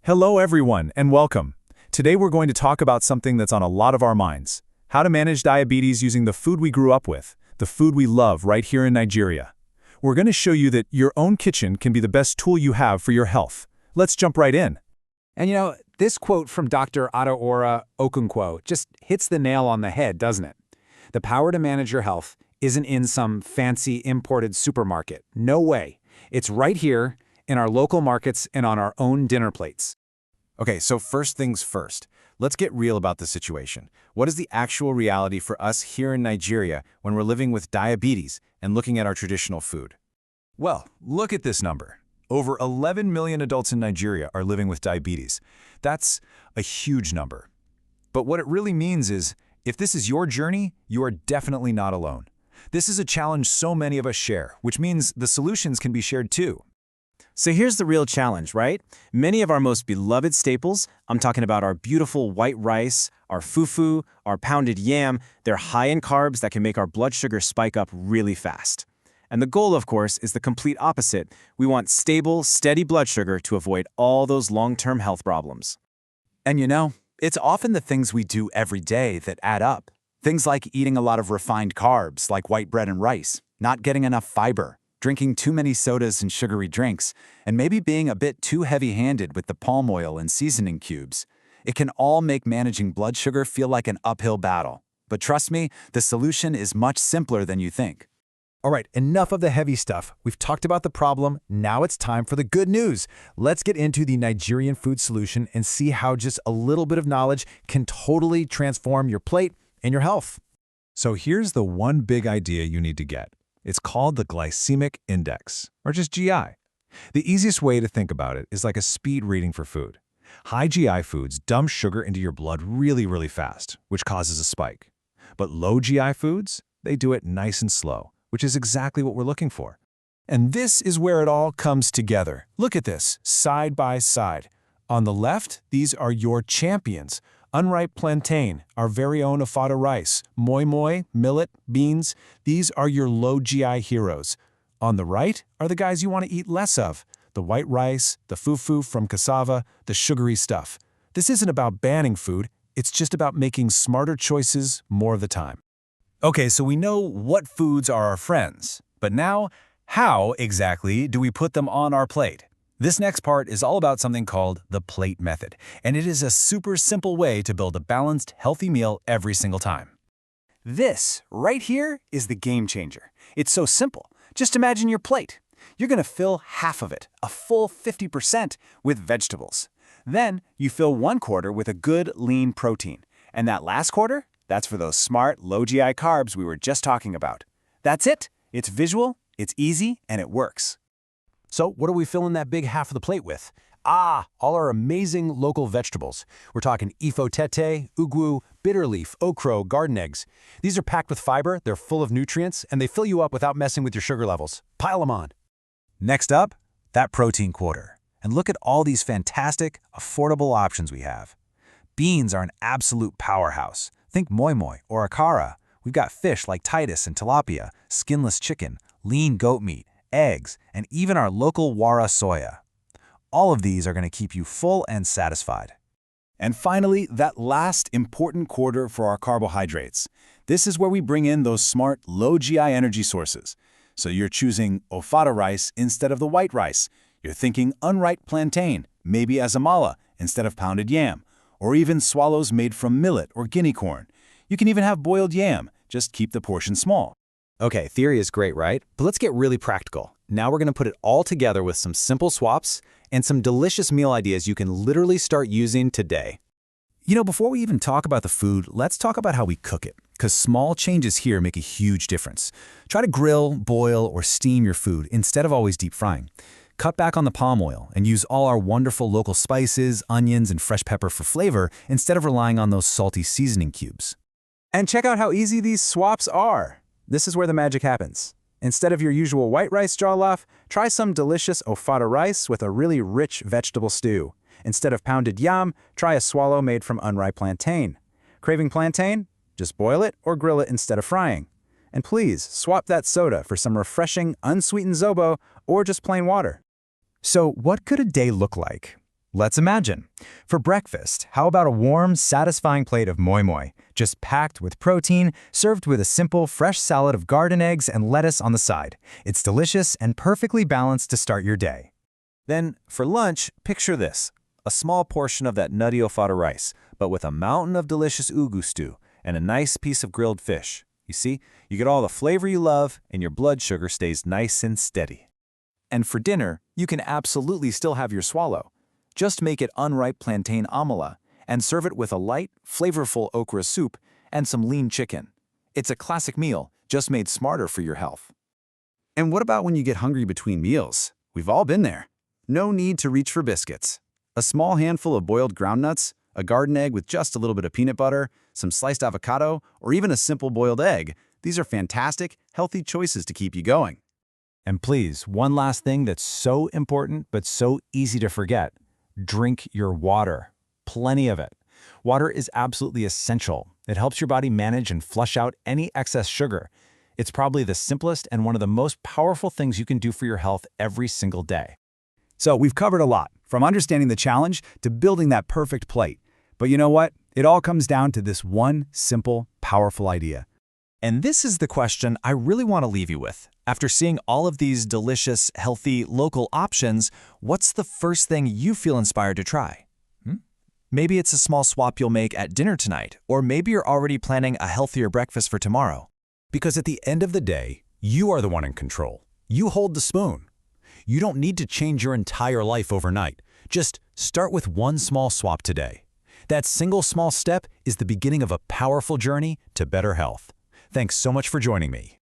Hello everyone and welcome. Today we're going to talk about something that's on a lot of our minds. How to manage diabetes using the food we grew up with, the food we love right here in Nigeria. We're going to show you that your own kitchen can be the best tool you have for your health. Let's jump right in. And this quote from Dr. Adaora Okonkwo just hits the nail on the head, doesn't it? The power to manage your health isn't in some fancy imported supermarket. No way. It's right here in our local markets and on our own dinner plates. Okay, so first things first. Let's get real about the situation. What is the actual reality for us here in Nigeria when we're living with diabetes and looking at our traditional food? Well, look at this number. Over 11 million adults in Nigeria are living with diabetes. That's a huge number. But what it really means is, if this is your journey, you are definitely not alone. This is a challenge so many of us share, which means the solutions can be shared too. So here's the real challenge, right? Many of our most beloved staples, I'm talking about our beautiful white rice, our fufu, our pounded yam, they're high in carbs that can make our blood sugar spike up really fast. And the goal, of course, is the complete opposite. We want stable, steady blood sugar to avoid all those long-term health problems. And it's often the things we do every day that add up. Things like eating a lot of refined carbs, like white bread and rice, not getting enough fiber, drinking too many sodas and sugary drinks, and maybe being a bit too heavy-handed with the palm oil and seasoning cubes. It can all make managing blood sugar feel like an uphill battle. But trust me, the solution is much simpler than you think. All right, enough of the heavy stuff. We've talked about the problem. Now it's time for the good news. Let's get into the Nigerian food solution and see how just a little bit of knowledge can totally transform your plate and your health. So here's the one big idea you need to get. It's called the glycemic index, or just GI. The easiest way to think about it is like a speed reading for food. High GI foods dump sugar into your blood really fast, which causes a spike. But low GI foods, they do it nice and slow, which is exactly what we're looking for. And this is where it all comes together. Look at this, side by side. On the left, these are your champions. Unripe plantain, our very own afada rice, moi moi, millet, beans, these are your low GI heroes. On the right are the guys you want to eat less of, the white rice, the fufu from cassava, the sugary stuff. This isn't about banning food, it's just about making smarter choices more of the time. Okay, so we know what foods are our friends, but now, how exactly do we put them on our plate? This next part is all about something called the plate method, and it is a super simple way to build a balanced, healthy meal every single time. This, right here, is the game changer. It's so simple. Just imagine your plate. You're going to fill half of it, a full 50%, with vegetables. Then you fill 1/4 with a good, lean protein. And that last quarter, that's for those smart, low GI carbs we were just talking about. That's it. It's visual, it's easy, and it works. So what are we filling that big half of the plate with? All our amazing local vegetables. We're talking ifo tete, ugu, bitter leaf, okra, garden eggs. These are packed with fiber, they're full of nutrients, and they fill you up without messing with your sugar levels. Pile them on. Next up, that protein quarter. And look at all these fantastic, affordable options we have. Beans are an absolute powerhouse. Think moi moi or akara. We've got fish like Titus and tilapia, skinless chicken, lean goat meat, eggs, and even our local wara soya. All of these are going to keep you full and satisfied. And finally, that last important quarter for our carbohydrates. This is where we bring in those smart, low GI energy sources. So you're choosing ofada rice instead of the white rice. You're thinking unripe plantain, maybe as amala instead of pounded yam, or even swallows made from millet or guinea corn. You can even have boiled yam, just keep the portion small. Okay, theory is great, right? But let's get really practical. Now we're going to put it all together with some simple swaps and some delicious meal ideas you can literally start using today. Before we even talk about the food, let's talk about how we cook it, because small changes here make a huge difference. Try to grill, boil, or steam your food instead of always deep frying. Cut back on the palm oil and use all our wonderful local spices, onions, and fresh pepper for flavor instead of relying on those salty seasoning cubes. And check out how easy these swaps are. This is where the magic happens. Instead of your usual white rice jollof, try some delicious ofada rice with a really rich vegetable stew. Instead of pounded yam, try a swallow made from unripe plantain. Craving plantain? Just boil it or grill it instead of frying. And please, swap that soda for some refreshing, unsweetened zobo or just plain water. So what could a day look like? Let's imagine. For breakfast, how about a warm, satisfying plate of moi moi, just packed with protein, served with a simple, fresh salad of garden eggs and lettuce on the side. It's delicious and perfectly balanced to start your day. Then, for lunch, picture this. A small portion of that nutty ofada rice, but with a mountain of delicious ugu stew and a nice piece of grilled fish. You see, you get all the flavor you love and your blood sugar stays nice and steady. And for dinner, you can absolutely still have your swallow. Just make it unripe plantain amala and serve it with a light, flavorful okra soup and some lean chicken. It's a classic meal, just made smarter for your health. And what about when you get hungry between meals? We've all been there. No need to reach for biscuits. A small handful of boiled groundnuts, a garden egg with just a little bit of peanut butter, some sliced avocado, or even a simple boiled egg. These are fantastic, healthy choices to keep you going. And please, one last thing that's so important but so easy to forget. Drink your water. Plenty of it. Water is absolutely essential. It helps your body manage and flush out any excess sugar. It's probably the simplest and one of the most powerful things you can do for your health every single day. So we've covered a lot, from understanding the challenge to building that perfect plate. But you know what? It all comes down to this one simple, powerful idea. And this is the question I really want to leave you with. After seeing all of these delicious, healthy, local options, what's the first thing you feel inspired to try? Maybe it's a small swap you'll make at dinner tonight, or maybe you're already planning a healthier breakfast for tomorrow. Because at the end of the day, you are the one in control. You hold the spoon. You don't need to change your entire life overnight. Just start with one small swap today. That single small step is the beginning of a powerful journey to better health. Thanks so much for joining me.